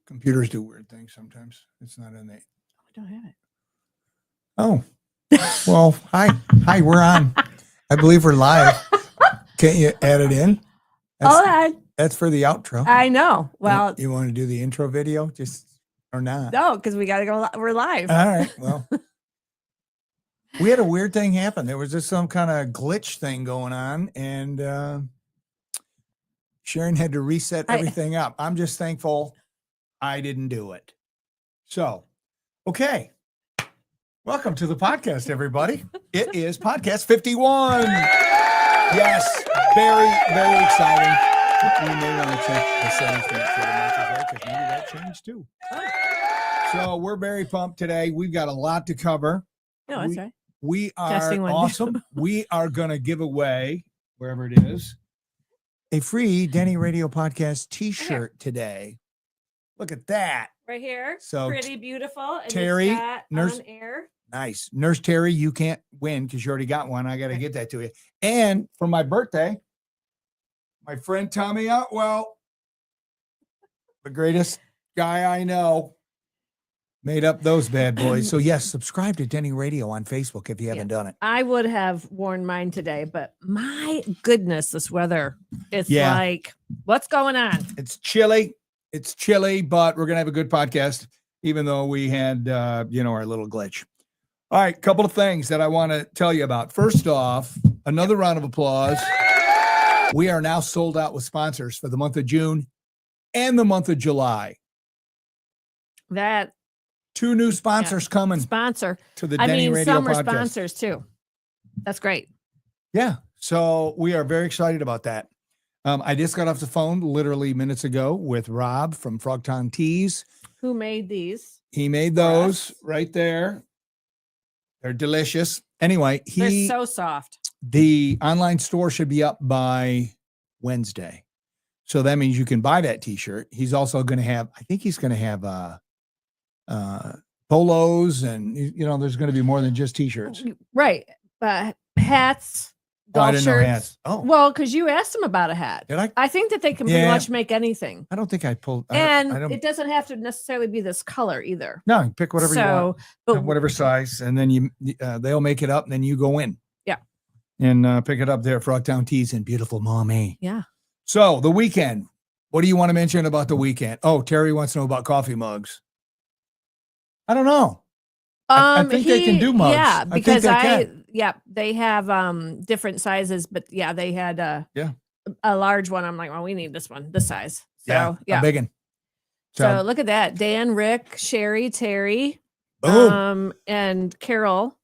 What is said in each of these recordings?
Computers do weird things sometimes. It's not in the. I don't have it. Oh, well, hi, we're on. I believe we're live. Can't you add it in? That's for the outro. I know. Well, you want to do the intro video, just or not? No, because we got to go. We're live. All right. Well, we had a weird thing happen. There was just some kind of glitch thing going on, and Sharon had to reset everything up. I'm just thankful I didn't do it. So, okay. Welcome to the podcast, everybody. It is podcast 51. Yes, very, very exciting. We may want to check the settings for the month because maybe that changed too. So we're very pumped today. We've got a lot to cover. No, that's right. We are awesome. We are going to give away, wherever it is, a free DennyRadio Podcast t-shirt today. Look at that. Right here. So pretty beautiful. And Terry, nurse on air. Nice. Nurse Terry, you can't win because you already got one. I got to get that to you. And for my birthday, my friend Tommy Otwell, the greatest guy I know, made up those bad boys. So yes, subscribe to Denny Radio on Facebook if you haven't done it. I would have worn mine today, but my goodness, this weather, it's like, what's going on? It's chilly. It's chilly, but we're going to have a good podcast, even though we had, our little glitch. All right, couple of things that I want to tell you about. First off, another round of applause. We are now sold out with sponsors for the month of June and the month of July. That 2 new sponsors coming. Sponsor to the Denny Radio some Podcast. Are sponsors too. That's great. Yeah, so we are very excited about that. I just got off the phone literally minutes ago with Rob from Frogtown Teas. Who made these? He made those right there. They're delicious. Anyway, they're so soft. The online store should be up by Wednesday. So that means you can buy that t-shirt. He's also going to have, I think he's going to have polos and, there's going to be more than just t-shirts. Right. Hats. I didn't know hats. Oh, well, because you asked him about a hat. Did I? I think that they can pretty much make anything. I don't think I pulled. And it doesn't have to necessarily be this color either. No, you pick whatever you want. But whatever size, and then they'll make it up, and then you go in. Yeah. And pick it up there at Frogtown Teas in beautiful Maumee. Yeah. So the weekend. What do you want to mention about the weekend? Oh, Terry wants to know about coffee mugs. I don't know. I think they can do mugs. Yeah, because they have different sizes, but they had a large one. I'm like, well, we need this one, this size. So a big one. So look at that. Dan, Rick, Sherry, Terry, and Carol,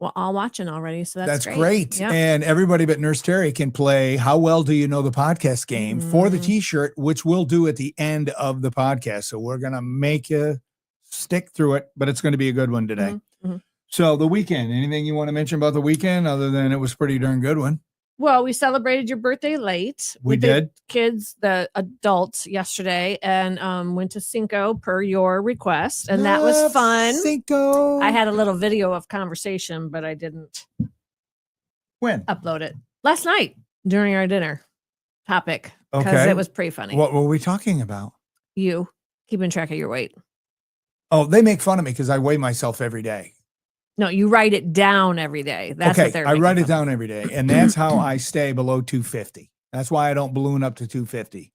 all watching already. So that's great. Yep. And everybody but Nurse Terry can play How Well Do You Know the Podcast game for the t-shirt, which we'll do at the end of the podcast. So we're gonna make you stick through it, but it's going to be a good one today. Mm-hmm. So the weekend, anything you want to mention about the weekend other than it was a pretty darn good one? Well, we celebrated your birthday late. We did. Kids, the adults yesterday, and went to Cinco per your request. And that was fun. Cinco. I had a little video of conversation, but I didn't upload it last night during our dinner topic because it was pretty funny. What were we talking about? You keeping track of your weight. Oh, they make fun of me because I weigh myself every day. No, you write it down every day. That's what they're I write it down every day, and that's how I stay below 250. That's why I don't balloon up to 250.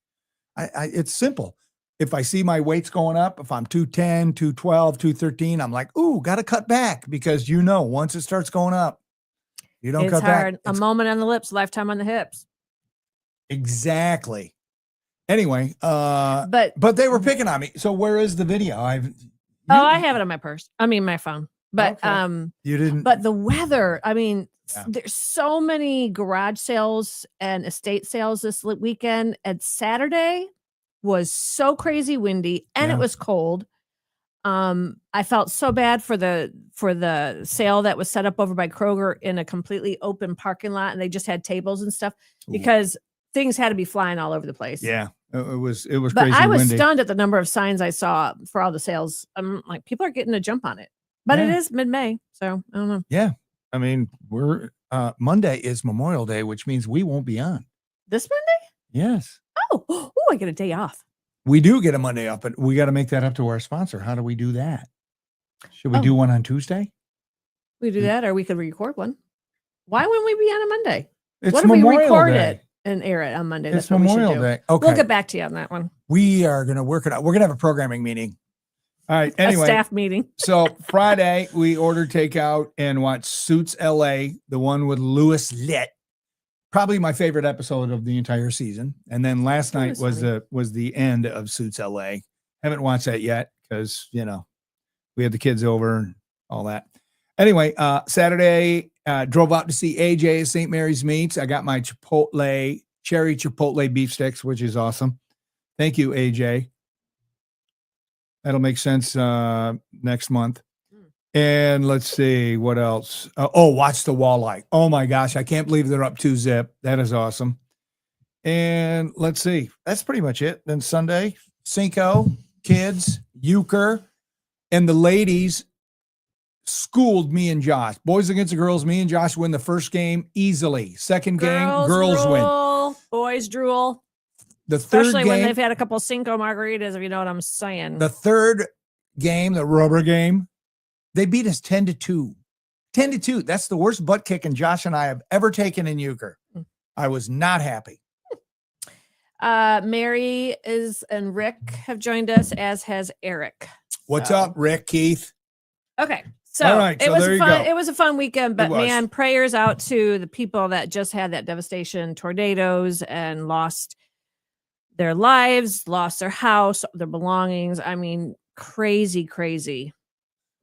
It's simple. If I see my weights going up, if I'm 210, 212, 213, I'm like, ooh, got to cut back because once it starts going up, you don't cut back. A moment on the lips, lifetime on the hips. Exactly. Anyway, but they were picking on me. So where is the video? I have it on my purse. I mean, my phone. But you didn't. But the weather. I mean, there's so many garage sales and estate sales this weekend. And Saturday was so crazy windy, and it was cold. I felt so bad for the sale that was set up over by Kroger in a completely open parking lot, and they just had tables and stuff because things had to be flying all over the place. Yeah. It was crazy. But I was windy. stunned at the number of signs I saw for all the sales. I'm like, people are getting a jump on it, but it is mid-May, so I don't know. Yeah, I mean, we're Monday is Memorial Day, which means we won't be on this Monday. Yes. Oh, I get a day off. We do get a Monday off, but we got to make that up to our sponsor. How do we do that? Should we do one on Tuesday? We do that, or we could record one. Why wouldn't we be on a Monday? It's what if Memorial we record Day. it and air it on Monday? It's That's what Memorial we should do. Day. Okay. We'll get back to you on that one. We are going to work it out. We're going to have a programming meeting. All right. Anyway, a staff meeting. So Friday we ordered takeout and watched Suits LA, the one with Louis Litt. Probably my favorite episode of the entire season. And then last night was the end of Suits LA. Haven't watched that yet because we had the kids over and all that. Anyway, Saturday drove out to see AJ at St. Mary's Meats. I got my cherry chipotle beef sticks, which is awesome. Thank you, AJ. That'll make sense next month. And let's see what else. Watch the walleye. Oh my gosh, I can't believe they're up 2-zip. That is awesome. And let's see. That's pretty much it. Then Sunday, Cinco, kids, euchre, and the ladies schooled me and Josh. Boys against the girls. Me and Josh win the first game easily. Second game, girls win. Boys drool. The third Especially game, when they've had a couple Cinco margaritas, if you know what I'm saying. The third game, the rubber game, they beat us 10-2. 10-2. That's the worst butt kicking Josh and I have ever taken in euchre. I was not happy. Mary and Rick have joined us, as has Eric. What's up, Rick, Keith? Okay. So, all right, so it was a fun weekend, but man, prayers out to the people that just had that devastation, tornadoes, and lost their lives, lost their house, their belongings. I mean, crazy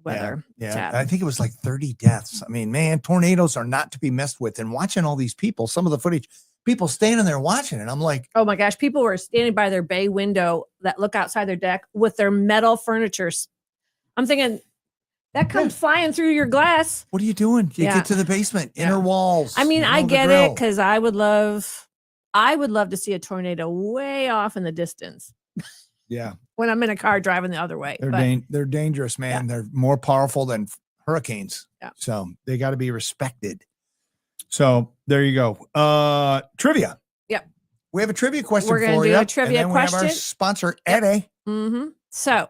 weather. Yeah. I think it was like 30 deaths. I mean, man, tornadoes are not to be messed with. And watching all these people, some of the footage, people standing there watching it. I'm like, oh my gosh, people were standing by their bay window that look outside their deck with their metal furniture. I'm thinking that comes flying through your glass. What are you doing? You get to the basement, inner walls. I mean, I get it because I would love to see a tornado way off in the distance. Yeah. When I'm in a car driving the other way. They're dangerous, man. They're more powerful than hurricanes. Yeah. So they got to be respected. So there you go. Trivia. Yep. We have a trivia question for you. We're going to do a trivia question. We have our sponsor, Eddie. Mm-hmm. So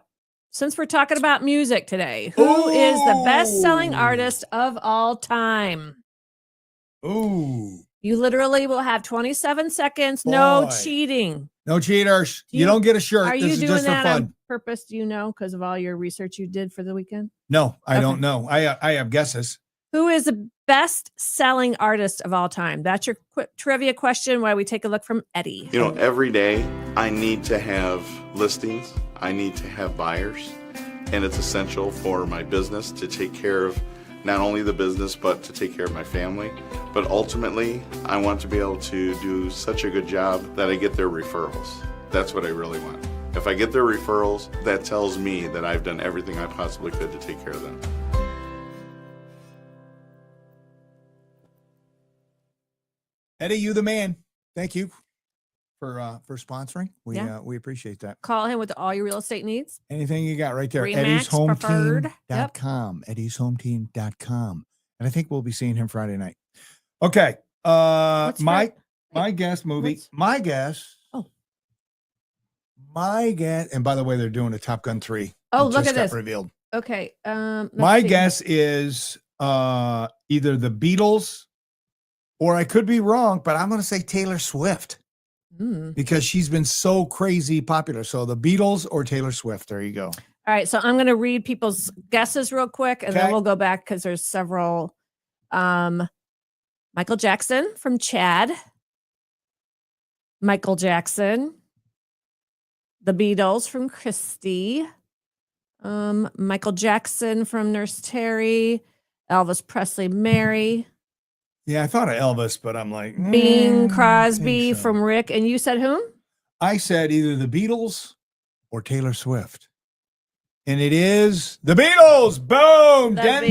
since we're talking about music today, who is the best-selling artist of all time? Ooh. You literally will have 27 seconds. Boy. No cheating. No cheaters. You don't get a shirt. Are this you is doing just that for fun. On purpose? Do you know because of all your research you did for the weekend? No, I don't know. I have guesses. Who is the best-selling artist of all time? That's your quick trivia question while we take a look from Eddie. Every day I need to have listings. I need to have buyers. And it's essential for my business to take care of not only the business, but to take care of my family. But ultimately, I want to be able to do such a good job that I get their referrals. That's what I really want. If I get their referrals, that tells me that I've done everything I possibly could to take care of them. Eddie, you the man. Thank you for sponsoring. We appreciate that. Call him with all your real estate needs. Anything you got right there. Remax, Eddie'sHomeTeam.com. Eddie'sHomeTeam.com. And I think we'll be seeing him Friday night. Okay. My guess movie. My guess. And by the way, they're doing a Top Gun 3. Oh, look at this. Revealed. Okay. My guess is either the Beatles, or I could be wrong, but I'm going to say Taylor Swift. Because she's been so crazy popular. So the Beatles or Taylor Swift. There you go. All right. So I'm going to read people's guesses real quick, and then we'll go back because there's several. Michael Jackson from Chad. Michael Jackson. The Beatles from Christy. Michael Jackson from Nurse Terry. Elvis Presley, Mary. Yeah, I thought of Elvis, but I'm like, Bing Crosby from Rick. And you said whom? I said either the Beatles or Taylor Swift. And it is the Beatles. Boom. Denny.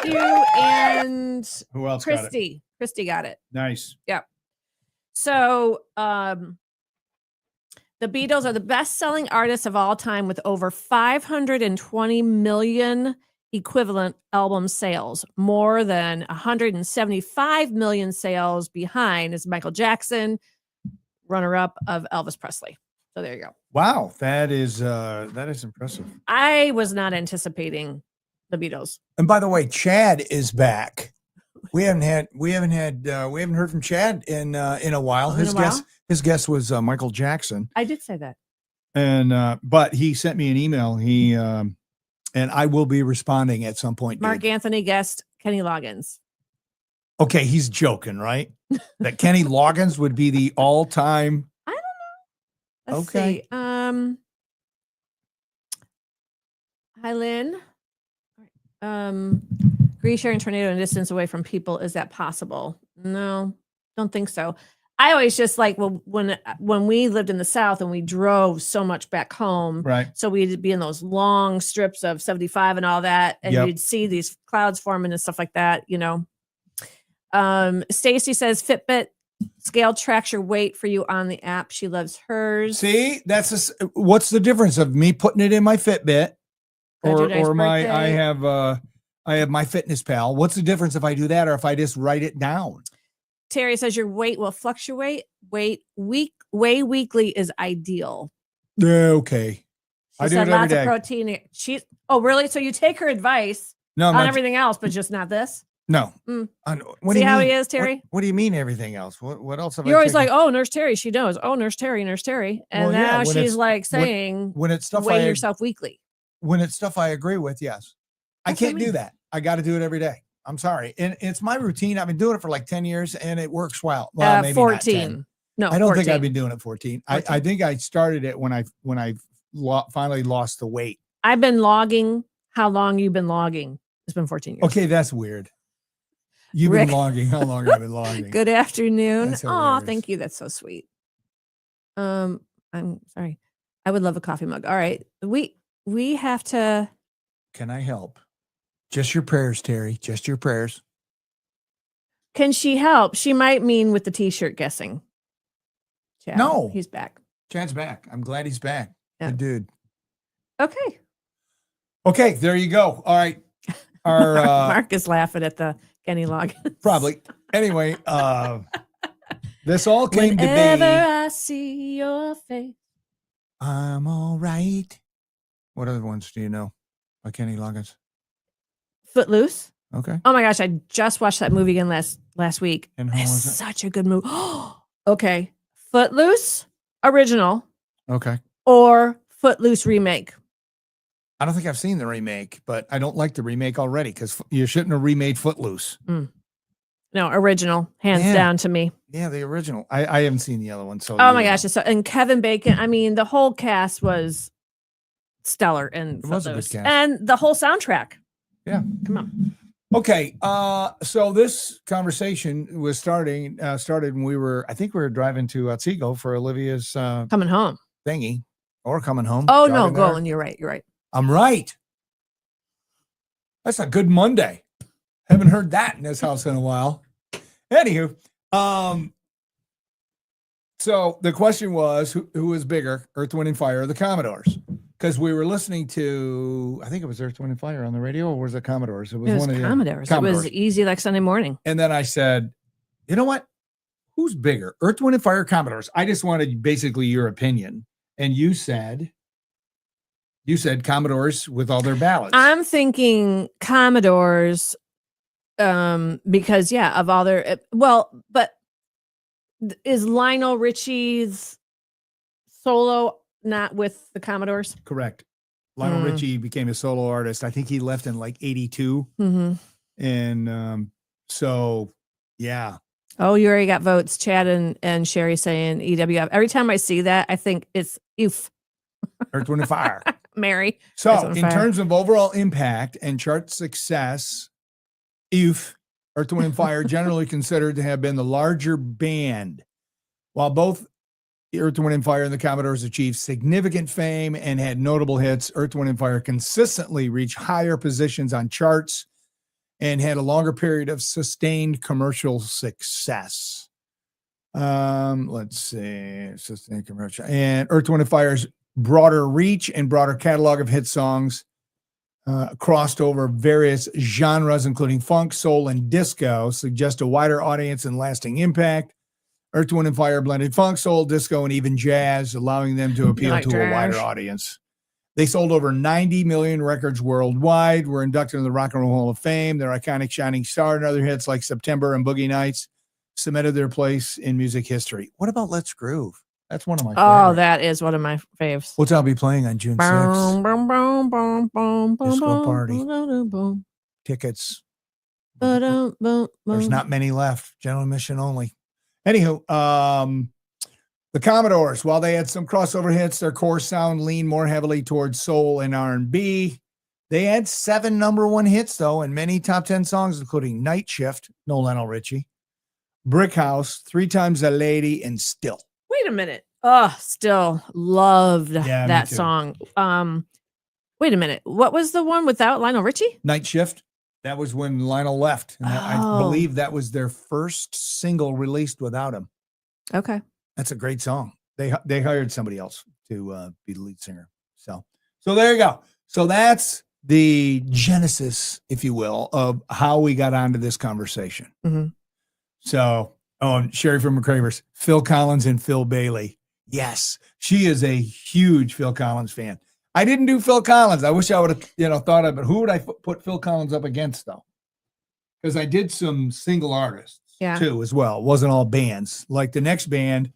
You and who else Christy. got it? Christy got it. Nice. Yep. So the Beatles are the best-selling artists of all time with over 520 million equivalent album sales. More than 175 million sales behind is Michael Jackson, runner-up of Elvis Presley. So there you go. Wow, that is impressive. I was not anticipating the Beatles. And by the way, Chad is back. We haven't heard from Chad in a while. His guest was Michael Jackson. I did say that. And but he sent me an email. He and I will be responding at some point. Mark Anthony guest Kenny Loggins. Okay, he's joking, right? That Kenny Loggins would be the all-time. I don't know. Let's see. Hi, Lynn. Agree sharing tornado and distance away from people. Is that possible? No, don't think so. I always just like, well, when we lived in the South and we drove so much back home, right? So we'd be in those long strips of 75 and all that, and you'd see these clouds forming and stuff like that, you know. Stacy says Fitbit scale tracks your weight for you on the app. She loves hers. See, what's the difference of me putting it in my Fitbit or I have my Fitness Pal. What's the difference if I do that or if I just write it down? Terry says your weight will fluctuate. Weigh weekly is ideal. Okay. I do it every day. Lots of protein. Oh, really? So you take her advice on everything else, but just not this? No. See how he is, Terry? What do you mean everything else? What else have You're always like, oh, Nurse Terry, she knows. Oh, Nurse Terry. And now she's like saying, when it's stuff weigh yourself weekly. When it's stuff I agree with, yes. I can't do that. I got to do it every day. I'm sorry. And it's my routine. I've been doing it for like 10 years and it works well. Well, maybe 14. No, I don't 14. Think I've been doing it 14. I think I started it when I finally lost the weight. I've been logging how long you've been logging. It's been 14 years. Okay, that's weird. You've been logging. How long have you been logging? Good afternoon. Oh, thank you. That's so sweet. I'm sorry. I would love a coffee mug. All right. We have to. Can I help? Just your prayers, Terry. Just your prayers. Can she help? She might mean with the t-shirt guessing. Chad, no. He's back. Chad's back. I'm glad he's back. Yeah. Good dude. Okay, there you go. All right. Our Mark is laughing at the Kenny Loggins. Probably. Anyway, this all came to be. Whenever I see your face, I'm all right. What other ones do you know by Kenny Loggins? Footloose. Okay. Oh my gosh, I just watched that movie again last week. And how was it? Such a good movie. Okay. Footloose original. Okay. Or Footloose remake. I don't think I've seen the remake, but I don't like the remake already because you shouldn't have remade Footloose. No, original, hands down to me. Yeah, the original. I haven't seen the other one. So oh my gosh, and Kevin Bacon. I mean, the whole cast was stellar in Footloose. It was a good cast. And the whole soundtrack. Yeah. Come on. Okay. So this conversation was started when we were driving to Otsego for Olivia's coming home thingy or coming home. Oh no, going. You're right. I'm right. That's a good Monday. Haven't heard that in this house in a while. Anywho, so the question was, who is bigger, Earth, Wind, and Fire or the Commodores? Because we were listening to, I think it was Earth, Wind, and Fire on the radio, or was it Commodores? It was one of the Commodores. It was easy like Sunday morning. And then I said, you know what? Who's bigger, Earth, Wind, and Fire, Commodores? I just wanted basically your opinion. And you said Commodores with all their ballads. I'm thinking Commodores because of all their but is Lionel Richie's solo not with the Commodores? Correct. Lionel Richie became a solo artist. I think he left in like 82. Mm-hmm. And so yeah. Oh, you already got votes. Chad and Sherry saying EWF. Every time I see that, I think it's oof. Earth, Wind, and Fire. Mary. So in terms of overall impact and chart success, Earth, Wind, and Fire generally considered to have been the larger band. While both Earth, Wind, and Fire and the Commodores achieved significant fame and had notable hits, Earth, Wind, and Fire consistently reached higher positions on charts and had a longer period of sustained commercial success. Let's see, sustained commercial. And Earth, Wind, and Fire's broader reach and broader catalog of hit songs crossed over various genres, including funk, soul, and disco, suggest a wider audience and lasting impact. Earth, Wind, and Fire blended funk, soul, disco, and even jazz, allowing them to appeal Like to a wider trash. audience. They sold over 90 million records worldwide, were inducted into the Rock and Roll Hall of Fame. Their iconic Shining Star and other hits like September and Boogie Nights cemented their place in music history. What about Let's Groove? That's one of my favorites. Oh, that is one of my faves. Which I'll be playing on June 6th. Boom, boom, boom, boom, boom, Disco boom, party. boom, boom, Tickets. boom, boom, There's boom. not many left. General admission only. Anywho, the Commodores, while they had some crossover hits, their core sound leaned more heavily towards soul and R&B. They had 7 number 1 hits, though, and many top 10 songs, including Night Shift, no Lionel Richie, Brick House, 3 Times a Lady, and Still. Wait a minute. Oh, still loved Yeah, me that too. song. Wait a minute. What was the one without Lionel Richie? Night Shift, that was when Lionel left. And I Oh. believe that was their first single released without him. Okay. That's a great song. They hired somebody else to be the lead singer. So there you go. So that's the genesis, if you will, of how we got onto this conversation. Mm-hmm. So, Sherry from McCravers, Phil Collins and Phil Bailey. Yes, she is a huge Phil Collins fan. I didn't do Phil Collins. I wish I would have, thought of it. Who would I put Phil Collins up against, though? Because I did some single artists too, as well. It wasn't all bands. Like the next band,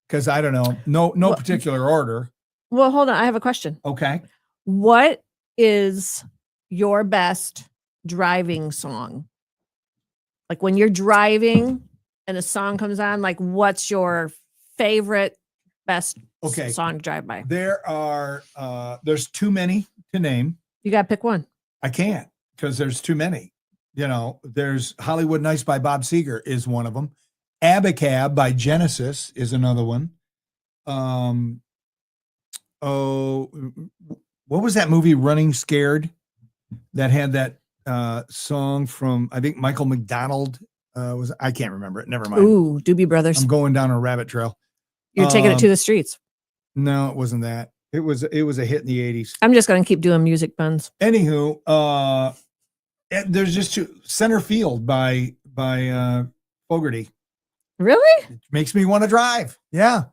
because I don't know, no particular order. Well, hold on. I have a question. Okay. What is your best driving song? Like when you're driving and a song comes on, like what's your favorite best song to drive by? There's too many to name. You got to pick one. I can't because there's too many. There's Hollywood Nights by Bob Seger is one of them. Abacab by Genesis is another one. What was that movie, Running Scared, that had that song from, I think Michael McDonald I can't remember it. Never mind. Ooh, Doobie Brothers. I'm going down a rabbit trail. You're taking it to the streets. No, it wasn't that. It was a hit in the 80s. I'm just going to keep doing music puns. Anywho, there's just Center Field by Fogerty. Really? It makes me want to drive. Yeah.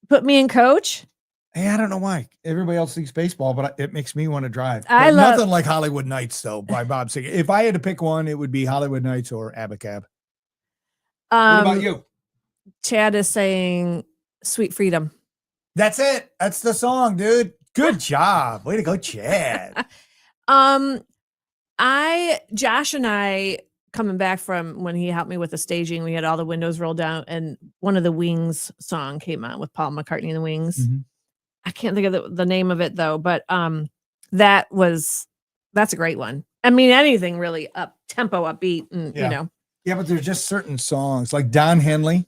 Put me in coach. Hey, I don't know why. Everybody else thinks baseball, but it makes me want to drive. I love nothing like Hollywood Nights, though, by Bob Seger. If I had to pick one, it would be Hollywood Nights or Abacab. What about you? Chad is saying "Sweet Freedom." That's it. That's the song, dude. Good job. Way to go, Chad. Josh and I, coming back from when he helped me with the staging, we had all the windows rolled down, and one of the Wings song came on with Paul McCartney and the Wings. Mm-hmm. I can't think of the name of it though, but that's a great one. I mean, anything really up tempo, upbeat, and Yeah, but there's just certain songs like Don Henley,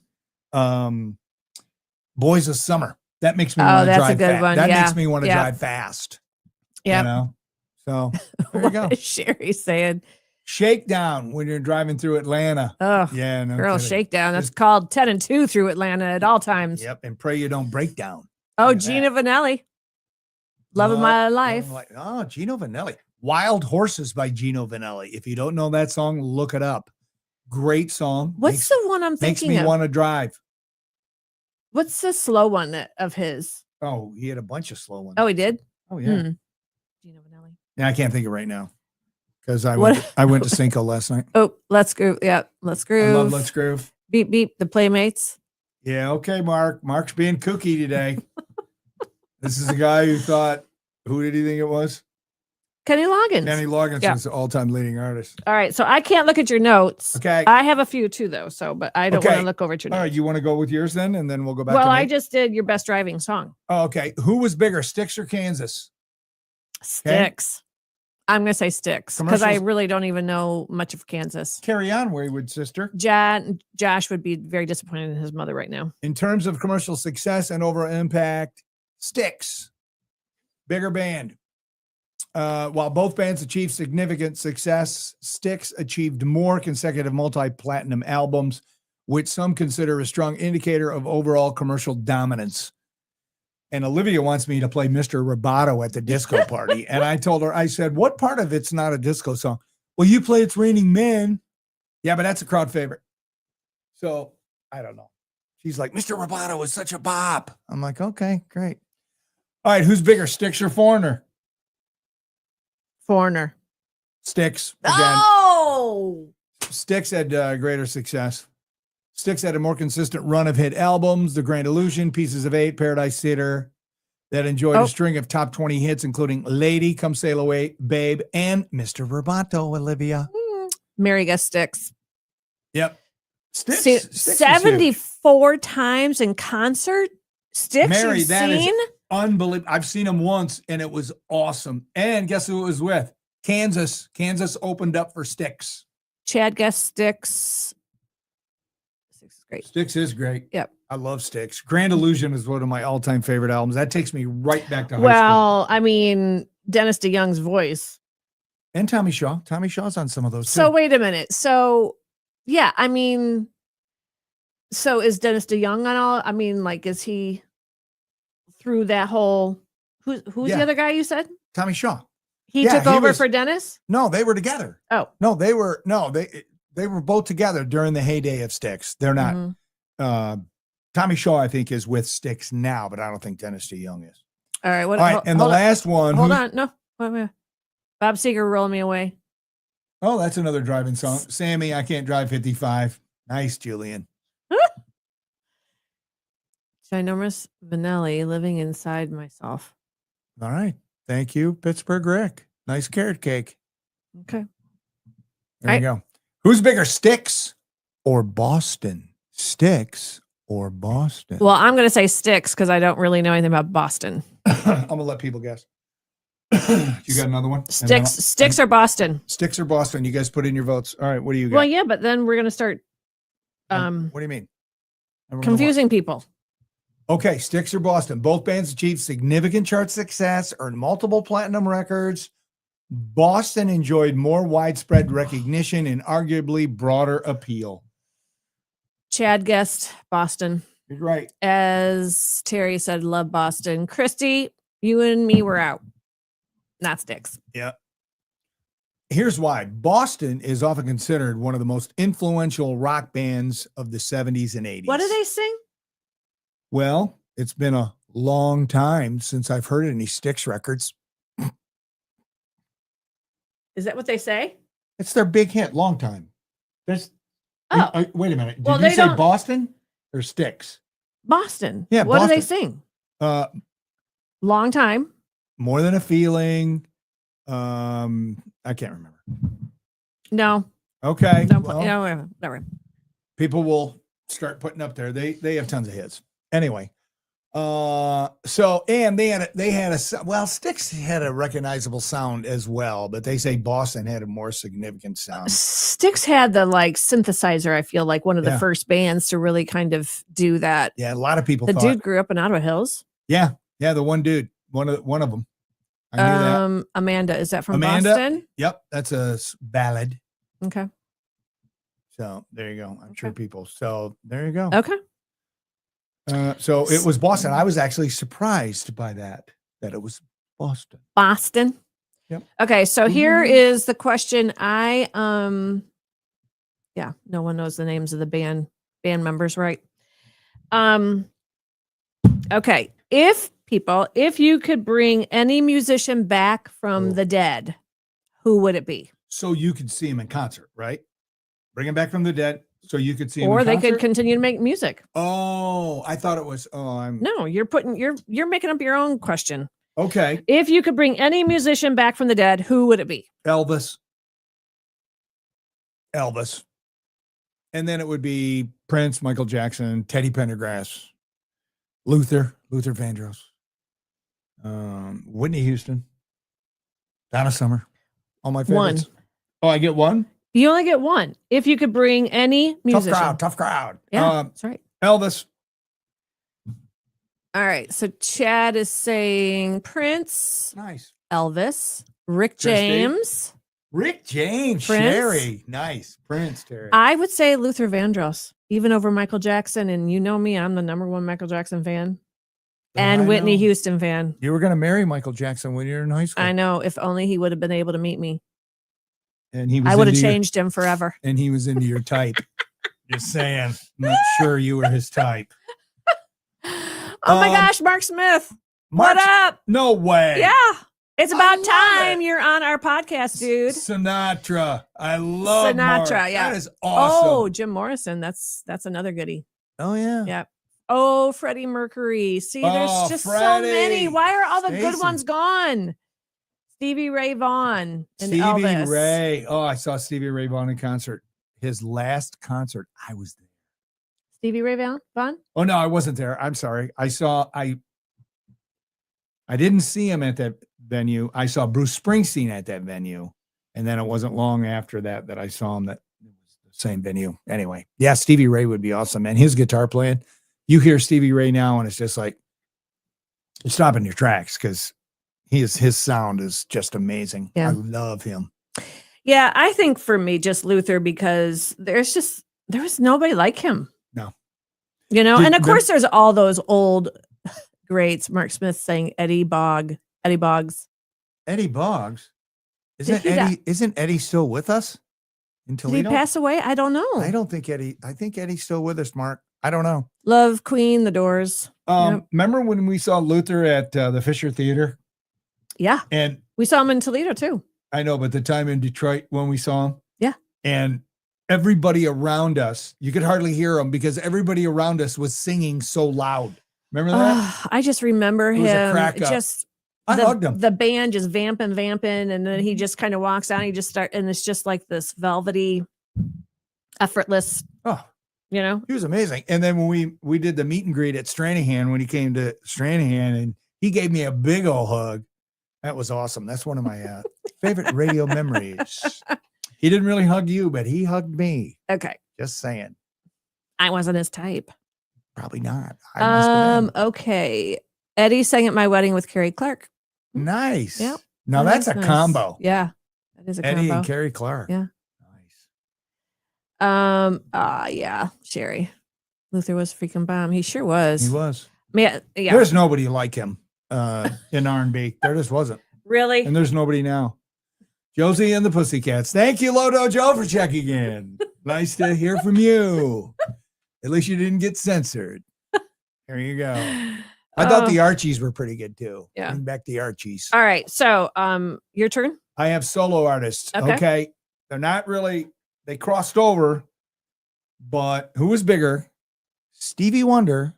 Boys of Summer. That makes me want to drive fast. That's a good one. That makes me want to drive fast. Yeah. So there you go. What is Sherry saying? Shakedown when you're driving through Atlanta. Oh, yeah, no girl, kidding. shakedown. That's called 10 and 2 through Atlanta at all times. Yep, and pray you don't break down. Oh, Gina Vanelli. Love of my life. Oh, Gino Vanelli. Wild Horses by Gino Vanelli. If you don't know that song, look it up. Great song. What's the one I'm makes thinking me of? want to drive. What's the slow one of his? Oh, he had a bunch of slow ones. Oh, he did? Oh, yeah. Gino Vanelli. Yeah, I can't think of it right now because I went to Cinco last night. Oh, Let's Groove. Yeah, Let's Groove. I love Let's Groove. Beep, beep, the Playmates. Yeah, okay, Mark. Mark's being kooky today. This is a guy who thought, who did he think it was? Kenny Loggins. Kenny Loggins is the all-time leading artist. All right, so I can't look at your notes. Okay. I have a few too, though, but I don't want to look over at your notes. All right, you want to go with yours then, and then we'll go back Well, to I just did your best driving song. Oh, okay. Who was bigger, Styx or Kansas? Styx. I'm going to say Styx because I really don't even know much of Kansas. Carry on, Wayward Sister. Josh would be very disappointed in his mother right now. In terms of commercial success and overall impact, Styx, bigger band. While both bands achieved significant success, Styx achieved more consecutive multi-platinum albums, which some consider a strong indicator of overall commercial dominance. And Olivia wants me to play Mr. Roboto at the disco party. And I told her, I said, what part of it's not a disco song? Well, you play It's Raining Men. Yeah, but that's a crowd favorite. So I don't know. She's like, Mr. Roboto is such a bop. I'm like, okay, great. All right, who's bigger, Styx or Foreigner? Foreigner. Styx again. Oh, Styx had greater success. Styx had a more consistent run of hit albums, The Grand Illusion, Pieces of Eight, Paradise Theater, that enjoyed a string of top 20 hits, including Lady, Come Sail Away, Babe, and Mr. Roboto, Olivia. Mary guessed Styx. Yep. Styx, See, Styx is 74 times in concert. Styx, Mary, you've that is seen? unbelievable. I've seen him once, and it was awesome. And guess who it was with? Kansas. Kansas opened up for Styx. Chad guessed Styx. Styx is great. Styx is great. Yep. I love Styx. Grand Illusion is one of my all-time favorite albums. That takes me right back to high school. Well, I mean, Dennis DeYoung's voice. And Tommy Shaw. Tommy Shaw's on some of those So too. wait a minute. So yeah, I mean, so is Dennis DeYoung on all? I mean, like, is he through that whole? Who's Yeah. the other guy you said? Tommy Shaw. He Yeah, took he over was- for Dennis? No, they were together. Oh. No, they were both together during the heyday of Styx. They're not. Mhm. Tommy Shaw, I think, is with Styx now, but I don't think Dennis DeYoung is. All right. What, All right, and the last one. Hold on. No. Wait. Bob Seger, Roll Me Away. Oh, that's another driving song. Sammy, I Can't Drive 55. Nice, Julian. Ginormous Vanelli, Living Inside Myself. All right. Thank you, Pittsburgh Rick. Nice carrot cake. Okay. There you go. Who's bigger, Styx or Boston? Styx or Boston? Well, I'm going to say Styx because I don't really know anything about Boston. I'm going to let people guess. You got another one? Styx or Boston? Styx or Boston? You guys put in your votes. All right. What do you got? Well, yeah, but then we're going to start what do you mean? confusing people. Okay, Styx or Boston. Both bands achieved significant chart success, earned multiple platinum records. Boston enjoyed more widespread recognition and arguably broader appeal. Chad guessed Boston. You're right. As Terry said, love Boston. Christy, you and me were out. Not Styx. Yeah. Here's why. Boston is often considered one of the most influential rock bands of the 70s and 80s. What do they sing? Well, it's been a long time since I've heard any Styx records. Is that what they say? It's their big hit. Long time. Wait a minute. Did Well, you they say don't- Boston or Styx? Boston. Yeah, What do they Boston. sing? Long time. More Than a Feeling. I can't remember. No. Okay. No. well, No. Never. people will start putting up there. They have tons of hits. Anyway. And they had Styx had a recognizable sound as well, but they say Boston had a more significant sound. Styx had the like synthesizer. I feel like one of the Yeah. first bands to really kind of do that. Yeah, a lot of people The thought. dude grew up in Ottawa Hills. Yeah, the one dude, one of them. I knew that. Amanda, is that from Amanda? Boston? Yep, that's a ballad. Okay. So there you go. I'm sure people. So there you go. Okay. So it was Boston. I was actually surprised by that it was Boston. Boston. Yep. Okay, so here Mhm. is the question. No one knows the names of the band members, right? Okay. If you could bring any musician back from the dead, who would it be? So you could see him in concert, right? Bring him back from the dead, so you could see him. Or in they concert? could continue to make music. Oh, I thought it was. No, you're making up your own question. Okay. If you could bring any musician back from the dead, who would it be? Elvis. And then it would be Prince, Michael Jackson, Teddy Pendergrass, Luther Vandross, Whitney Houston, Donna Summer. All my favorites. One. Oh, I get one? You only get one. If you could bring any musician. Tough crowd. Yeah, that's right. Elvis. All right. So Chad is saying Prince, Nice. Elvis, Rick Christy. James. Rick James. Prince. Sherry. Nice. Prince, Terry. I would say Luther Vandross, even over Michael Jackson. And you know me, I'm the #1 Michael Jackson fan and I Whitney know. Houston fan. You were going to marry Michael Jackson when you were in high school. I know. If only he would have been able to meet me, And he was I would have into your- changed him forever. and he was into your type. Just saying. I'm not sure you were his type. Oh my gosh, Mark Smith. What up? No way. Yeah. It's about love time it. you're on our podcast, dude. Sinatra. I love Mark. Sinatra, yeah. That is awesome. Oh, Jim Morrison. That's another goodie. Oh, yeah. Yeah. Oh, Freddie Mercury. See, there's just Freddie. so many. Why are all the good Stacey. ones gone? Stevie Ray Vaughan and Stevie Elvis. Ray. Oh, I saw Stevie Ray Vaughan in concert. His last concert. I was there. Stevie Ray Vaughan? Oh, no, I wasn't there. I'm sorry. I didn't see him at that venue. I saw Bruce Springsteen at that venue. And then it wasn't long after that I saw him. That it was the same venue. Anyway, yeah, Stevie Ray would be awesome. And his guitar playing, you hear Stevie Ray now and it's just like, you're stopping your tracks because his sound is just amazing. Yeah. I love him. Yeah, I think for me, just Luther, because there was nobody like him. No. You know, and of course there's all those old greats. Mark Smith saying Eddie Boggs. Eddie Boggs. Isn't Eddie still with us in Toledo? Did he pass away? I don't know. I think Eddie's still with us, Mark. I don't know. Love Queen, The Doors. Yep. Remember when we saw Luther at the Fisher Theater? Yeah. And we saw him in Toledo too. I know, but the time in Detroit when we saw him. Yeah. And everybody around us, you could hardly hear him because everybody around us was singing so loud. Remember that? I just remember It was a him crack up. just I hugged him. the band just vamping, and then he just kind of walks out. He just and it's just like this velvety, effortless. Oh, you know, he was amazing. And then when we did the meet and greet at Stranahan, when he came to Stranahan, and he gave me a big old hug. That was awesome. That's one of my favorite radio memories. He didn't really hug you, but he hugged me. Okay, just saying. I wasn't his type. Probably not. I must have been. Okay. Eddie sang at my wedding with Carrie Clark. Nice. Yep. Now that's a nice. combo. Yeah. That is a Eddie combo. and Carrie Clark. Yeah. Nice. Yeah. Sherry. Luther was freaking bomb. He sure was. He was. Yeah. There's nobody like him in R&B. There just wasn't. Really? And there's nobody now. Josie and the Pussycats. Thank you, Lodo Joe, for checking in. Nice to hear from you. At least you didn't get censored. There you go. I thought the Archies were pretty good too. Yeah. Bring back the Archies. All right. So, your turn. I have solo artists. Okay. They're not really, they crossed over, but who was bigger? Stevie Wonder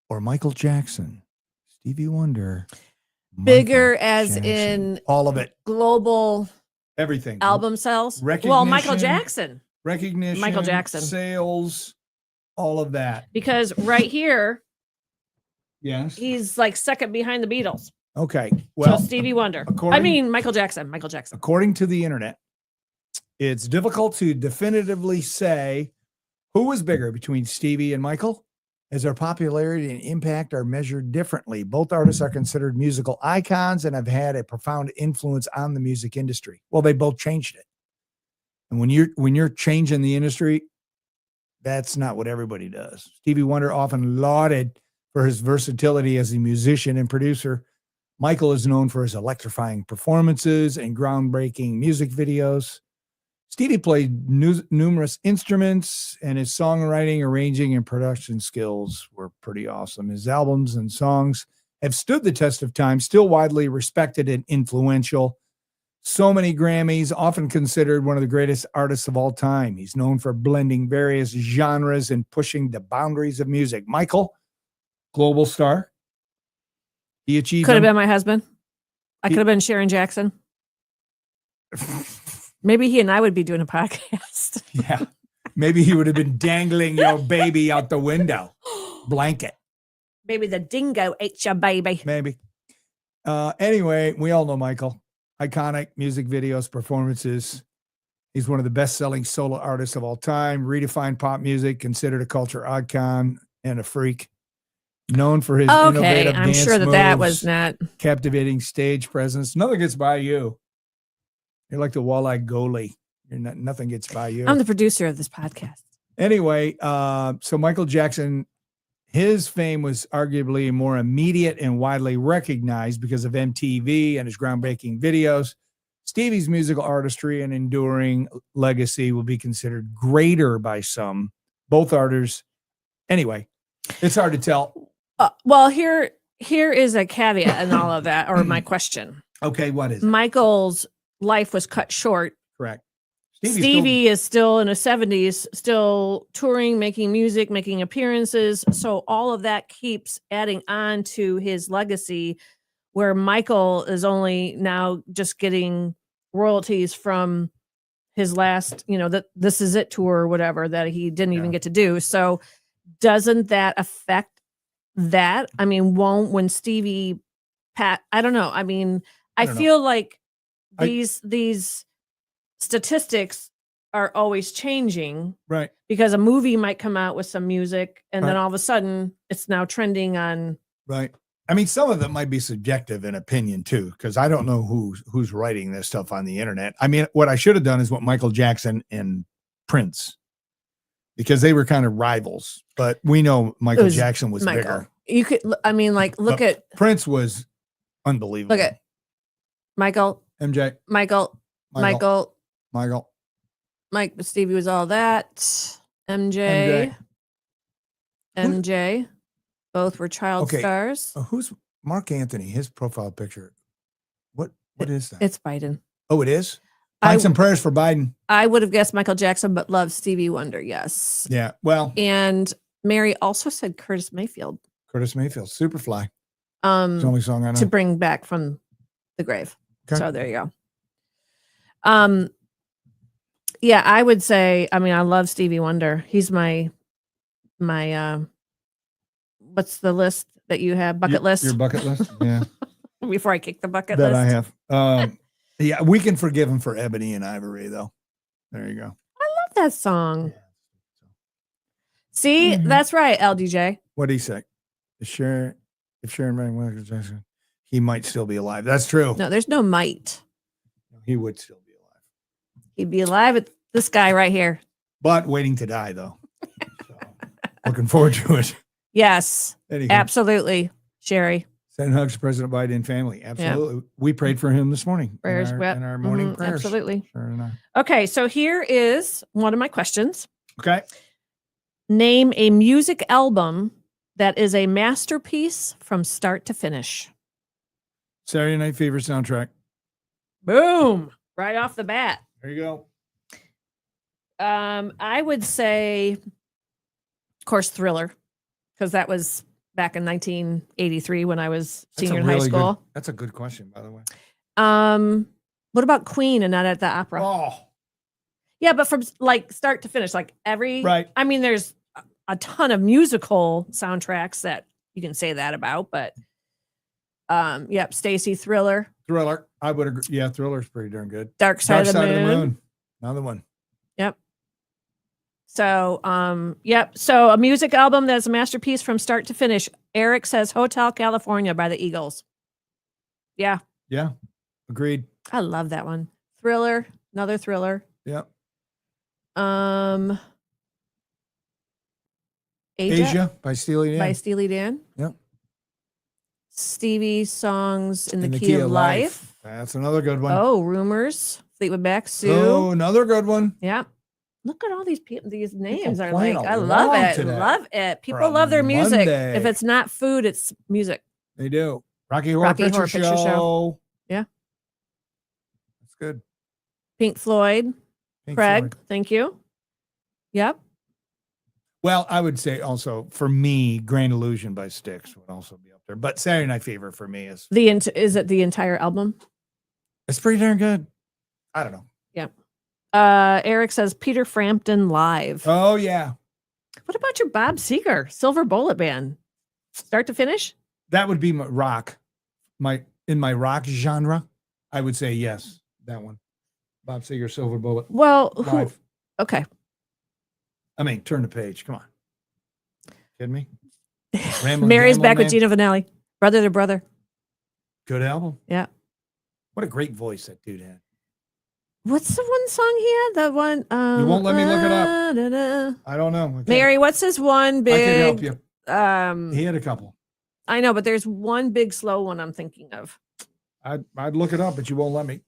or Michael Jackson? Stevie Wonder. Bigger Michael as Jackson. in all of it. Global everything. album sales. Recognition. Well, Michael Jackson. Recognition. Michael Jackson. Sales. All of that. Because right here, yes, he's like second behind the Beatles. Okay. Well, so Stevie Wonder. Michael Jackson. Michael Jackson. According to the internet, it's difficult to definitively say who was bigger between Stevie and Michael, as their popularity and impact are measured differently. Both artists are considered musical icons and have had a profound influence on the music industry. Well, they both changed it. And when you're changing the industry, that's not what everybody does. Stevie Wonder often lauded for his versatility as a musician and producer. Michael is known for his electrifying performances and groundbreaking music videos. Stevie played numerous instruments, and his songwriting, arranging, and production skills were pretty awesome. His albums and songs have stood the test of time, still widely respected and influential. So many Grammys, often considered one of the greatest artists of all time. He's known for blending various genres and pushing the boundaries of music. Michael, global star. He achieved. Could have been my husband. I could have been Sharon Jackson. Maybe he and I would be doing a podcast. Yeah. Maybe he would have been dangling your baby out the window. Blanket. Maybe the dingo ate your baby. Maybe. Anyway, we all know Michael. Iconic music videos, performances. He's one of the best-selling solo artists of all time. Redefined pop music, considered a culture icon and a freak. Known for his innovative I'm dance sure that moves, that was not captivating stage presence. Nothing gets by you. You're like the walleye goalie. Nothing gets by you. I'm the producer of this podcast. Anyway, so Michael Jackson, his fame was arguably more immediate and widely recognized because of MTV and his groundbreaking videos. Stevie's musical artistry and enduring legacy will be considered greater by some both artists. Anyway, it's hard to tell. Well, here is a caveat in all of that, or my question. Okay, what is it? Michael's life was cut short. Correct. Stevie is still in his 70s, still touring, making music, making appearances. So all of that keeps adding on to his legacy, where Michael is only now just getting royalties from his last, the This Is It tour or whatever that he didn't even get to do. So doesn't that affect that? I mean, when Stevie I don't know. I mean, I feel like these statistics are always changing, right? Because a movie might come out with some music and then all of a sudden it's now trending on. Right. I mean, some of it might be subjective in opinion too, because I don't know who's writing this stuff on the internet. I mean, what I should have done is what Michael Jackson and Prince, because they were kind of rivals, but we know Michael Jackson was bigger. You could, I mean, like, look at Prince was unbelievable. Look at Michael, MJ, Michael, Stevie was all that. MJ. Both were child stars. Who's Mark Anthony? His profile picture. What is that? It's Biden. Oh, it is? Find some prayers for Biden. I would have guessed Michael Jackson, but love Stevie Wonder. Yes. Yeah. Well. And Mary also said Curtis Mayfield. Superfly. It's the The only song I know. to bring back from the grave. Okay. So there you go. Yeah, I would say, I mean, I love Stevie Wonder. He's my what's the list that you have? Bucket list? Your bucket list? Yeah. Before I kick the bucket that list. I have. Yeah, we can forgive him for Ebony and Ivory, though. There you go. I love that song. See, that's right, LDJ. What did he say? If Sharon rang Michael Jackson, he might still be alive. That's true. No, there's no might. He would still be alive. He'd be alive at this guy right here. But waiting to die, though. So, looking forward to it. Yes, absolutely, Sherry. Send hugs to President Biden and family. Absolutely. Yeah. We prayed for him this morning. Prayers in our morning prayers. Absolutely. Sharon and I. Okay, so here is one of my questions. Okay. Name a music album that is a masterpiece from start to finish. Saturday Night Fever soundtrack. Boom. Right off the bat. There you go. I would say, of course, Thriller, because that was back in 1983 when I was senior in high school. That's a good question, by the way. What about Queen and Not at the Opera? Oh. Yeah, but from like start to finish, like every, right. I mean, there's a ton of musical soundtracks that you can say that about, but yep, Stacy, Thriller. I would agree. Yeah, Thriller's pretty darn good. Dark Side of the Moon. Another one. Yep. So, yep. So a music album that's a masterpiece from start to finish. Eric says Hotel California by the Eagles. Yeah. Yeah. Agreed. I love that one. Thriller, another Thriller. Yep. Asia by Steely Dan. Yep. Stevie Songs in the Key of Life. That's another good one. Oh, Rumors. Fleetwood Mac, Sue. Oh, another good one. Yeah. Look at all these people. These names are playing like, I love it. today. Love it. People From love their music. Monday. If it's not food, it's music. They do. Rocky Horror Picture Show. Yeah. That's good. Pink Floyd. Craig, thank you. Yep. Well, I would say also for me, Grand Illusion by Styx would also be up there. But Saturday Night Fever for me is is it the entire album? It's pretty darn good. I don't know. Yeah. Eric says Peter Frampton Live. Oh yeah. What about your Bob Seger Silver Bullet Band? Start to finish? That would be my rock. In my rock genre, I would say yes, that one. Bob Seger Silver Bullet. Well, Live. Okay. I mean, turn the page. Come on. Kidding me? Mary's back with Gina Vanelli. Brother to Brother. Good album. Yeah. What a great voice that dude had. What's the one song he had? The one. You won't let me look it up. I don't know. Mary, what's his one big? I can help you. He had a couple. I know, but there's one big slow one I'm thinking of. I'd look it up, but you won't let me.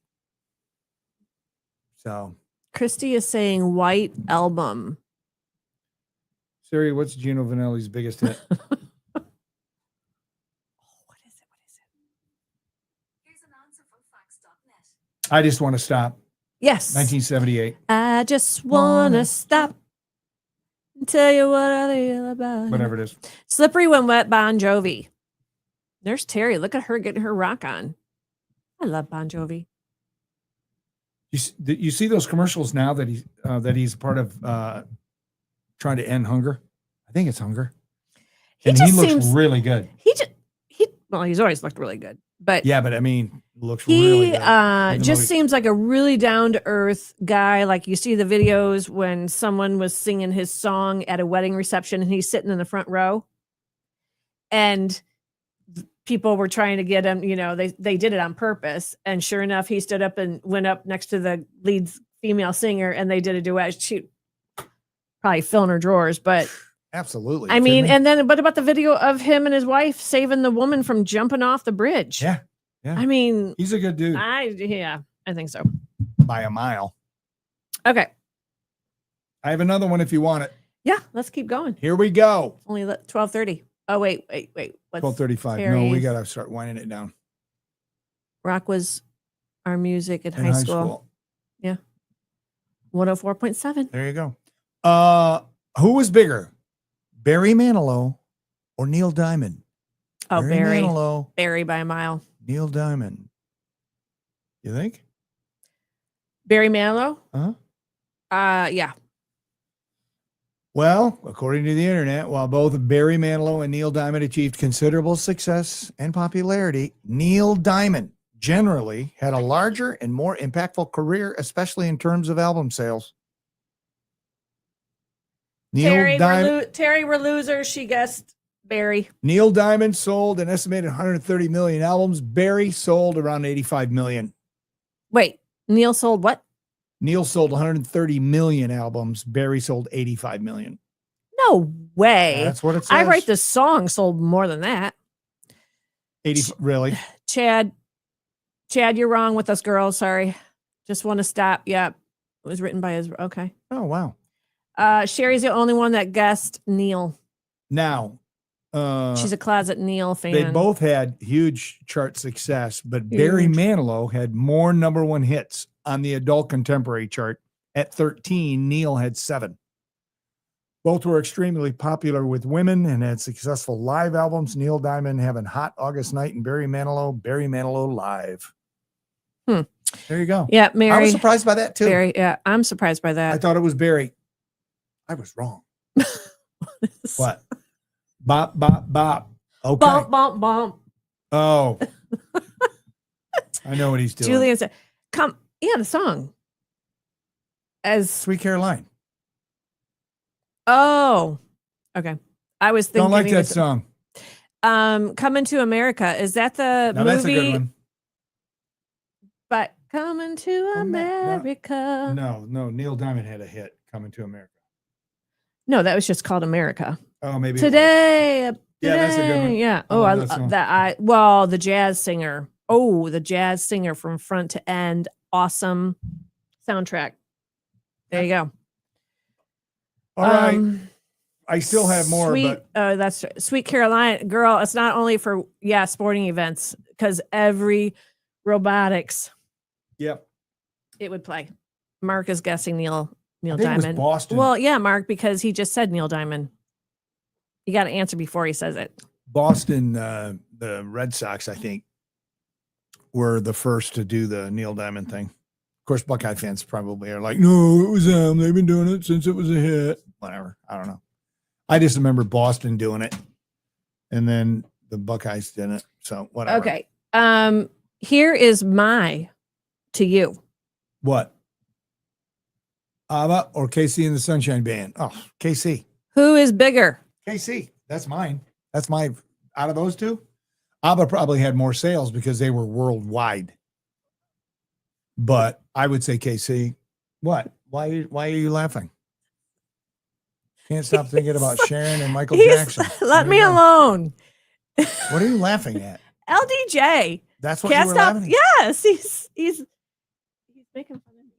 So. Christy is saying White Album. Siri, what's Gino Vanelli's biggest hit? What is it? Here's an answer from Facts.net. I Just Want to Stop. Yes. 1978. I just wanna stop and tell you what I feel about it. Whatever it is. Slippery When Wet, Bon Jovi. There's Terry. Look at her getting her rock on. I love Bon Jovi. You see those commercials now that he's part of trying to end hunger? I think it's hunger. And he looks really good. Well, he's always looked really good. But yeah, but I mean, looks really good. He just seems like a really down to earth guy. Like you see the videos when someone was singing his song at a wedding reception and he's sitting in the front row. And people were trying to get him, they did it on purpose. And sure enough, he stood up and went up next to the lead female singer and they did a duet. She probably filling her drawers, but absolutely. I mean, and then what about the video of him and his wife saving the woman from jumping off the bridge? Yeah. Yeah. I mean, he's a good dude. I think so. By a mile. Okay. I have another one if you want it. Yeah, let's keep going. Here we go. Only 12:30. Oh, wait. 12:35. No, we got to start winding it down. Rock was our music in high school. Yeah. 104.7. There you go. Who was bigger, Barry Manilow or Neil Diamond? Oh, Barry. Manilow, Barry by a mile. Neil Diamond. You think? Barry Manilow? Yeah. Well, according to the internet, while both Barry Manilow and Neil Diamond achieved considerable success and popularity, Neil Diamond generally had a larger and more impactful career, especially in terms of album sales. Terry, we're losers. She guessed Barry. Neil Diamond sold an estimated 130 million albums. Barry sold around 85 million. Wait, Neil sold what? Neil sold 130 million albums. Barry sold 85 million. No way. That's what it says. I Write This Song sold more than that. 80, really? Chad, you're wrong with us, girls. Sorry. Just want to stop. Yeah. It was written by his. Okay. Oh, wow. Sherry's the only one that guessed Neil. Now, she's a closet Neil fan. they both had huge chart success, but Barry Manilow had more number one hits on the adult contemporary chart. At 13, Neil had 7. Both were extremely popular with women and had successful live albums. Neil Diamond having Hot August Night and Barry Manilow Live. There you go. Yeah, Mary. I was surprised by that too. Barry, yeah, I'm surprised by that. I thought it was Barry. I was wrong. What? Bop, bop, bop. Okay. Bump, bump, bump. Oh. I know what he's doing. Julian said, the song. As Sweet Caroline. Oh, okay. I was thinking. Don't like that song. Coming to America. Is that the movie? That's a good one. But Coming to America. No. Neil Diamond had a hit, Coming to America. No, that was just called America. Oh, maybe Today. Yeah, that's a good one. Yeah. The jazz singer. Oh, the jazz singer from front to end. Awesome soundtrack. There you go. All right. I still have more, but that's Sweet Caroline. Girl, it's not only for sporting events, because every robotics. Yep. It would play. Mark is guessing Neil I think Diamond. it was Boston. Well, yeah, Mark, because he just said Neil Diamond. You got to answer before he says it. Boston, the Red Sox, I think, were the first to do the Neil Diamond thing. Of course, Buckeye fans probably are like, no, it was them. They've been doing it since it was a hit. Whatever. I don't know. I just remember Boston doing it. And then the Buckeyes did it. So whatever. Okay. Here is my to you. What? ABBA or KC and the Sunshine Band? Oh, KC. Who is bigger? KC. That's mine. That's my, out of those two, ABBA probably had more sales because they were worldwide. But I would say KC. What? Why are you laughing? Can't stop thinking about Sharon and Michael Jackson. Let me alone. What are you laughing at? LDJ. That's what you were laughing at? Yes, he's making fun of me.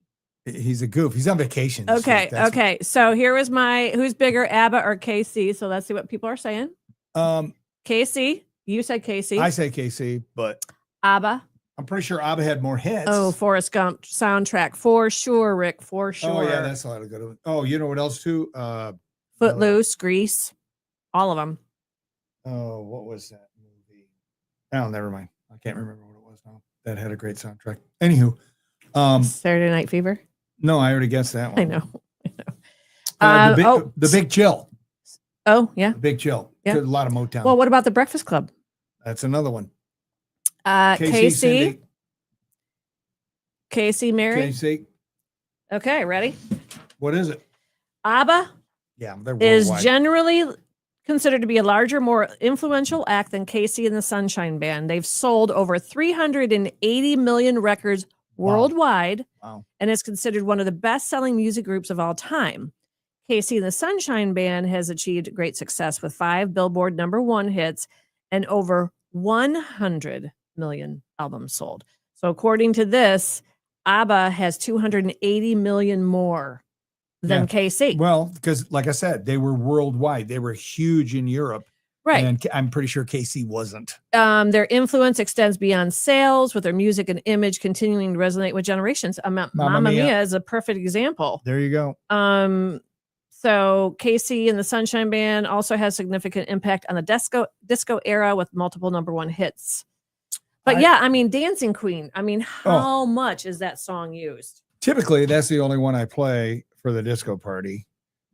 He's a goof. He's on vacation. this Okay. week. That's- Okay. So here was who's bigger, ABBA or KC? So let's see what people are saying. KC. You said KC. I say KC, but ABBA. I'm pretty sure ABBA had more hits. Oh, Forrest Gump soundtrack for sure, Rick. For sure. Oh yeah, that's a lot of good. Oh, you know what else too? Footloose, Grease, all of them. Oh, what was that movie? Oh, never mind. I can't remember what it was now. That had a great soundtrack. Anywho, Saturday Night Fever. no, I already guessed that one. I know. The Big Chill. Oh yeah. The Big Chill. Yeah. A lot of Motown. Well, what about the Breakfast Club? That's another one. Casey, Mary. KC. Okay, ready? What is it? ABBA Yeah, they're is worldwide. generally considered to be a larger, more influential act than Casey and the Sunshine Band. They've sold over 380 million records worldwide Wow. and is considered one of the best-selling music groups of all time. Casey and the Sunshine Band has achieved great success with 5 Billboard #1 hits and over 100 million albums sold. So according to this, ABBA has 280 million more than Yeah. KC. Well, because like I said, they were worldwide. They were huge in Europe. Right. And I'm pretty sure KC wasn't. Their influence extends beyond sales, with their music and image continuing to resonate with generations. Mamma Mia is a perfect example. There you go. So Casey and the Sunshine Band also has significant impact on the disco era with multiple #1 hits. But yeah, I mean, Dancing Queen. I mean, how much is that song used? Typically, that's the only one I play for the disco party.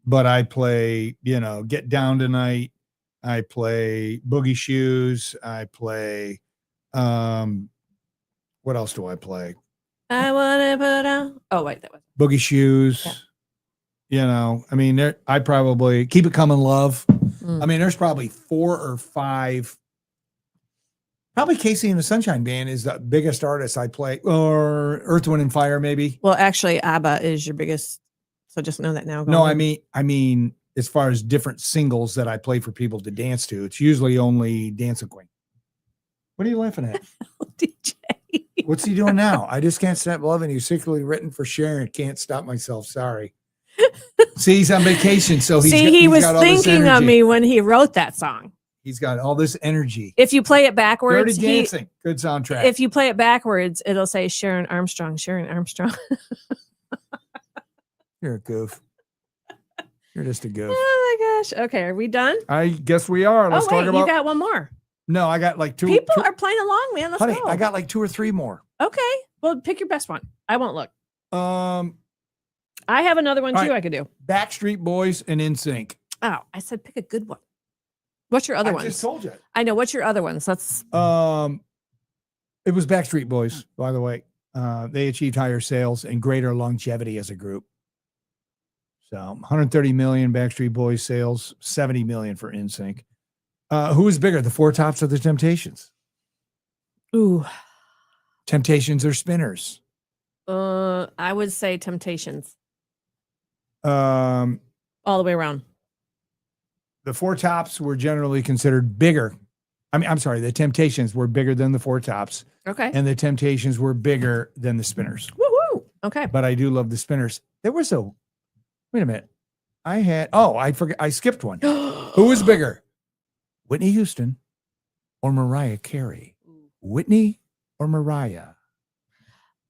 But I play, Get Down Tonight. I play Boogie Shoes. I play, what else do I play? I want to put on. Oh, wait, that was Boogie Shoes. Yeah. I mean, I probably Keep It Coming Love. I mean, there's probably 4 or 5. Probably Casey and the Sunshine Band is the biggest artist I play, or Earth, Wind and Fire, maybe. Well, actually, ABBA is your biggest. So just know that now. No, I mean, as far as different singles that I play for people to dance to, it's usually only Dancing Queen. What are you laughing at? DJ. What's he doing now? I just can't stop loving you. Secretly written for Sharon. Can't stop myself. Sorry. See, he's on vacation, so he was got all this thinking of energy. me when he wrote that song. He's got all this energy. If you play it backwards, Dirty Dancing. Good soundtrack. If you play it backwards, it'll say Sharon Armstrong, Sharon Armstrong. You're a goof. You're just a goof. Oh my gosh. Okay, are we done? I guess we are. Let's oh wait, talk about. you got one more. No, I got like 2. People are playing along, man. Let's honey, go. I got like 2 or 3 more. Okay. Well, pick your best one. I won't look. Um, I have another one all too. right. I could do. Backstreet Boys and NSYNC. Oh, I said pick a good one. What's your other I ones? just told you. I know. What's your other ones? Let's. It was Backstreet Boys, by the way. They achieved higher sales and greater longevity as a group. So 130 million Backstreet Boys sales, 70 million for NSYNC. Who is bigger, the Four Tops or the Temptations? Ooh. Temptations or Spinners? I would say Temptations. All the way around. The Four Tops were generally considered bigger. I'm sorry, the Temptations were bigger than the Four Tops. Okay. And the Temptations were bigger than the Spinners. Woo-hoo. Okay. But I do love the Spinners. There was wait a minute. I forgot. I skipped one. Who was bigger? Whitney Houston or Mariah Carey? Whitney or Mariah?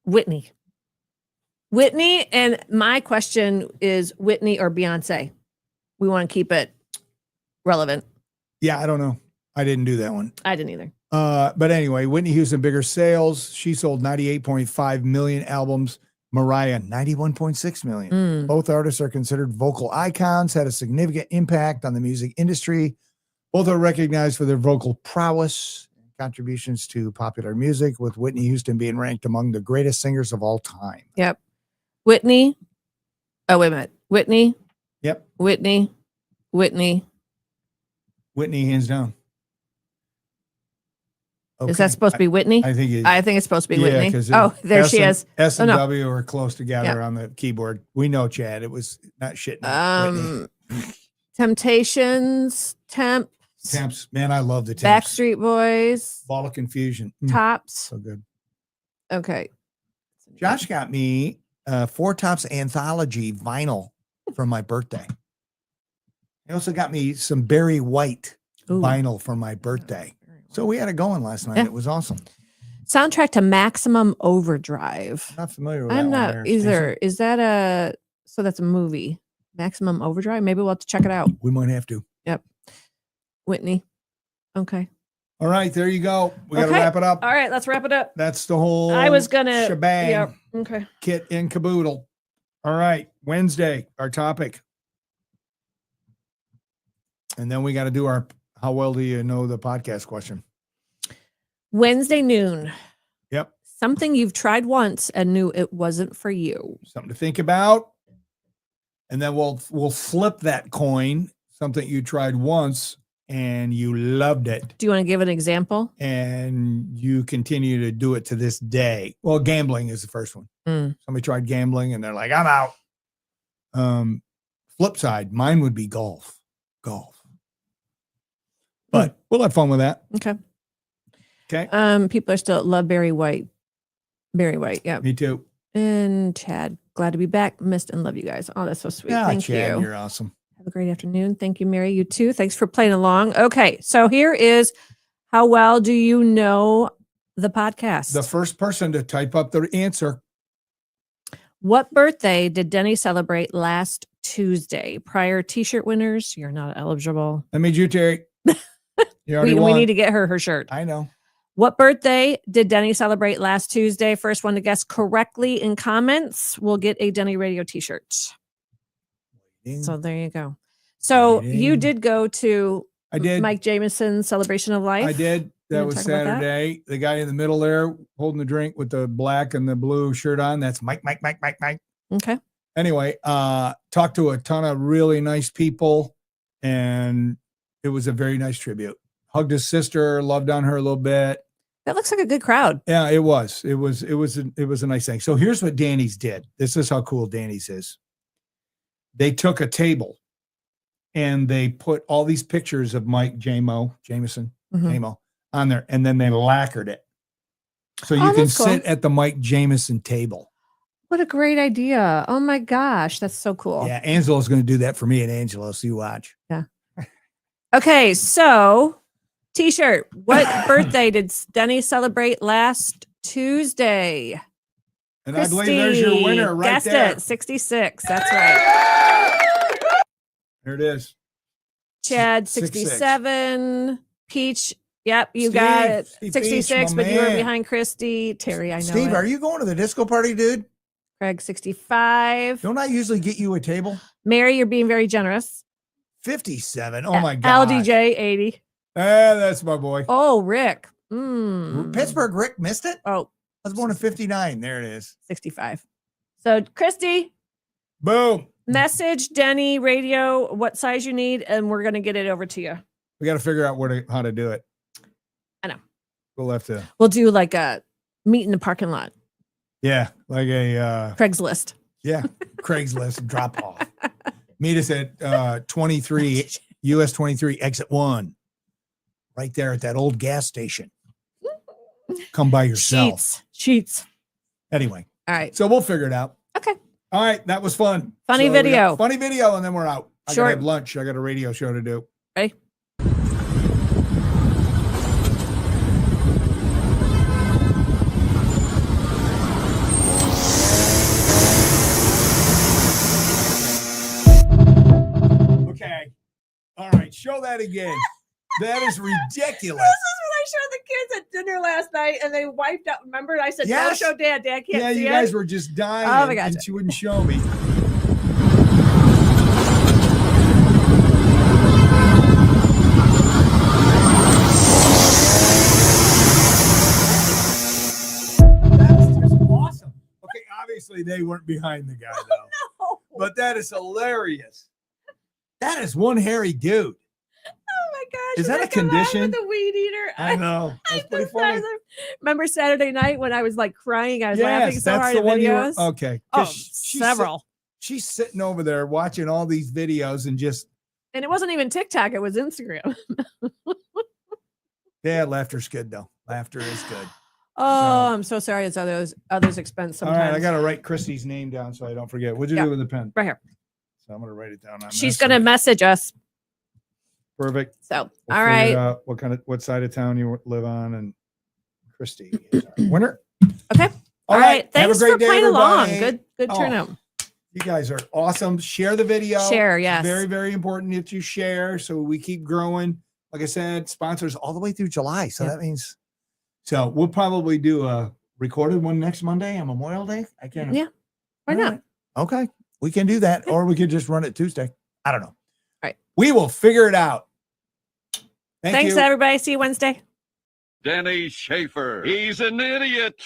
Whitney. Whitney. And my question is Whitney or Beyonce? We want to keep it relevant. Yeah, I don't know. I didn't do that one. I didn't either. But anyway, Whitney Houston, bigger sales. She sold 98.5 million albums. Mariah, 91.6 million. Both artists are considered vocal icons, had a significant impact on the music industry. Both are recognized for their vocal prowess and contributions to popular music, with Whitney Houston being ranked among the greatest singers of all time. Yep. Whitney. Oh, wait a minute. Whitney. Yep. Whitney, hands down. Okay. Is that supposed to be Whitney? I think it's supposed to be Whitney. 'cause Oh, there she is. S and Oh, no. W are close together on the keyboard. We know, Chad. It was not shitting. Whitney. Temptations, Temps. Man, I love the Temps. Backstreet Boys, Ball of Confusion. Tops. So good. Okay. Josh got me Four Tops anthology vinyl for my birthday. He also got me some Barry White vinyl for my birthday. So we had it going last night. Yeah. It was awesome. Soundtrack to Maximum Overdrive. Not familiar with I'm that not one there, either. Stacey. Is that so that's a movie? Maximum Overdrive? Maybe we'll have to check it out. We might have to. Yep. Whitney. Okay. All right, there you go. We got to Okay. wrap it up. All right, let's wrap it up. That's the whole I was gonna shebang, Yep. Okay. kit and caboodle. All right, Wednesday, our topic. And then we got to do our how well do you know the podcast question? Wednesday noon. Yep. Something you've tried once and knew it wasn't for you. Something to think about. And then we'll flip that coin, something you tried once and you loved it. Do you want to give an example? And you continue to do it to this day. Well, gambling is the first one. Somebody tried gambling and they're like, I'm out. Flip side, mine would be golf. But we'll have fun with that. Okay. Okay. People are still at love Barry White. Barry White, yeah. Me too. And Chad, glad to be back. Missed and love you guys. Oh, that's so sweet. Yeah, Thank Chad, you. you're awesome. Have a great afternoon. Thank you, Mary. You too. Thanks for playing along. Okay, so here is how well do you know the podcast? The first person to type up the answer. What birthday did Denny celebrate last Tuesday? Prior T-shirt winners, you're not eligible. That means you, Terry. You already We won. need to get her shirt. I know. What birthday did Denny celebrate last Tuesday? First one to guess correctly in comments will get a Denny Radio T-shirt. So there you go. So you did go to I did. Mike Jameson's Celebration of Life. I did. That wanna was talk about that? Saturday. The guy in the middle there holding the drink with the black and the blue shirt on. That's Mike. Okay. Anyway, talked to a ton of really nice people and it was a very nice tribute. Hugged his sister, loved on her a little bit. That looks like a good crowd. Yeah, it was. It was a nice thing. So here's what Danny's did. This is how cool Danny's is. They took a table and they put all these pictures of Mike Jameson, on there, and then they lacquered it. So you can that's cool. sit at the Mike Jameson table. What a great idea. Oh my gosh. That's so cool. Yeah, Angela's going to do that for me and Angela. So you watch. Okay. So T-shirt. What birthday did Denny celebrate last Tuesday? And I believe there's your winner right Guessed there. it. 66. That's right. There it is. Chad, 66. 67. Peach. Yep. You Steve, got it. Steve 66, Peach, but my you were man. behind Christy. Terry, I know Steve, it. are you going to the disco party, dude? Craig, 65. Don't I usually get you a table? Mary, you're being very generous. 57. Oh my God. LDJ, 80. That's my boy. Oh, Rick. Pittsburgh Rick missed it. Oh, I was born in 59. There it is. 65. So, Christy, Boom. message Denny Radio what size you need, and we're going to get it over to you. We got to figure out how to do it. I know. We'll have to. We'll do like a meet in the parking lot. Yeah. Like a, Craigslist. Craigslist drop off. Meet us at 23, US 23, exit 1. Right there at that old gas station. Come by yourself. Sheets. Anyway. All right. So we'll figure it out. Okay. All right. That was fun. Funny So we got video. Funny video. And then we're out. I got to Short. have lunch. I got a radio show to do. Ready? Okay. All right. Show that again. That is ridiculous. This is what I showed the kids at dinner last night, and they wiped out. Remember, I said, Yes. "Don't show Dad. Dad can't Yeah, see you it." guys were just dying. Oh my gosh. And she wouldn't show me. That's just awesome. Okay, obviously they weren't behind the guy though. No. But that is hilarious. That is one hairy dude. Oh my gosh! Is that a come on condition? with the weed eater? I know. That's pretty funny. Remember Saturday night when I was like crying? I was laughing Yes, so that's hard the at one you were. videos. Okay. Oh, 'Cause she's several. She's sitting over there watching all these videos and just, And it wasn't even TikTok; it was Instagram. yeah, laughter's good though. Laughter is good. Oh, I'm so sorry. It's others' expense All sometimes. right, I got to write Christy's name down so I don't forget. What'd you Yeah. do with the pen? Right here. So I'm going to write it down. She's going to message us. Perfect. So, We'll all figure right. out what side of town you live on, and Christy is our winner. Okay. All right. Have a Thanks great for day, playing along. everybody. Good Oh, turnout. You guys are awesome. Share the video. Share, It's yes. very, very important that you share so we keep growing. Like I said, sponsors all the way through July. So Yeah. that means, so we'll probably do a recorded one next Monday on Memorial Day. I can't. Yeah. Why All not? right. Okay. We can do that. Or we could just run it Tuesday. I don't know. All right. We will figure it out. Thanks, you. everybody. See you Wednesday. Denny Schaefer. He's an idiot.